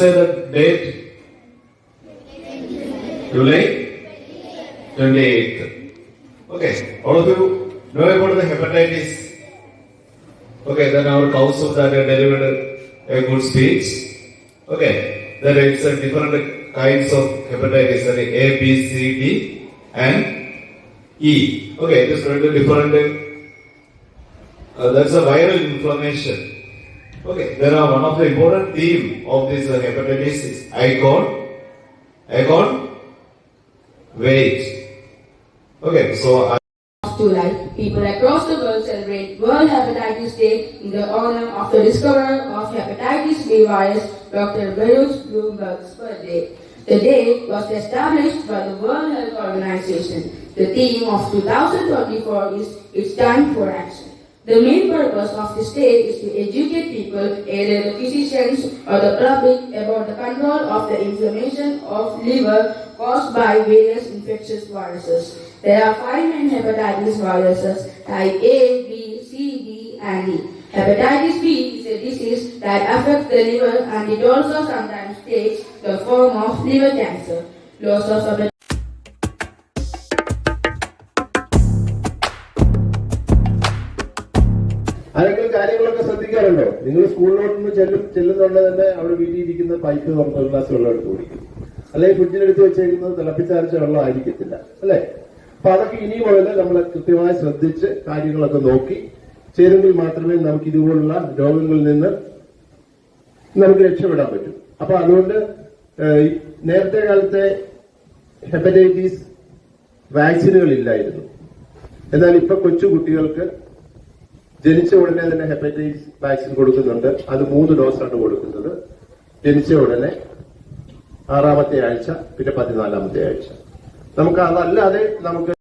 say the date. July 28th. Okay, all of you know about the hepatitis. Okay, then our council that delivered a good speech. Okay, then it's a different kinds of hepatitis, A, B, C, D, and E. Okay, it is very different. That's a viral inflammation. Okay, there are one of the important theme of this hepatitis is icon, weight. Okay, so July, people across the world celebrate World Hepatitis Day in the honor of the discoverer of hepatitis B virus, Dr. Baruch Bloomberg's birthday. The day was established by the World Health Organization. The theme of 2024 is It's Time for Action. The main purpose of this day is to educate people, either the physicians or the public, about the control of the inflammation of liver caused by various infectious viruses. There are 5 main hepatitis viruses, type A, B, C, D, and E. Hepatitis B is a disease that affects the liver, and it also sometimes takes the form of liver cancer. Loss of ആരെങ്കിലും കാര്യങ്ങളൊക്കെ ശ്രദ്ധിക്കാറുണ്ടോ? നിങ്ങൾ സ്കൂളിലോട്ടൊന്ന് ചെല്ലുന്നുണ്ട് തന്നെ അവിടെ വീട്ടിൽ ഇരിക്കുന്ന pipe തുറന്ന് ഒരു glass വെള്ളം എടുത്ത് കുടിക്കും, അല്ലെങ്കിൽ ഫ്രിഡ്ജിനെടുത്ത് വെച്ചേക്കുന്നത് തിളപ്പിച്ചാർച്ച വെള്ളം ആയിരിക്കത്തില്ല, അല്ലെ? അപ്പൊ അതൊക്കെ ഇനി മുതൽ നമ്മൾ കൃത്യമായി ശ്രദ്ധിച്ച് കാര്യങ്ങളൊക്കെ നോക്കി ചെയ്തെങ്കിൽ മാത്രമേ നമുക്ക് ഇതുപോലുള്ള രോഗങ്ങളിൽ നിന്ന് നമുക്ക് രക്ഷപ്പെടാൻ പറ്റൂ. അപ്പൊ അതുകൊണ്ട് നേരത്തെ കാലത്തെ ഹെപ്പറ്റൈറ്റിസ് വാക്സിനുകൾ ഇല്ലായിരുന്നു. എന്നാൽ ഇപ്പൊ കൊച്ചു കുട്ടികൾക്ക് ജനിച്ച ഉടനെ തന്നെ ഹെപ്പറ്റൈറ്റിസ് വാക്സിൻ കൊടുക്കുന്നുണ്ട്. അത് 3 ഡോസാണ് കൊടുക്കുന്നത്. ജനിച്ച ഉടനെ 6ാമത്തെ ആഴ്ച, പിന്നെ 14ാമത്തെ ആഴ്ച. നമുക്ക് അതല്ലാതെ നമുക്ക്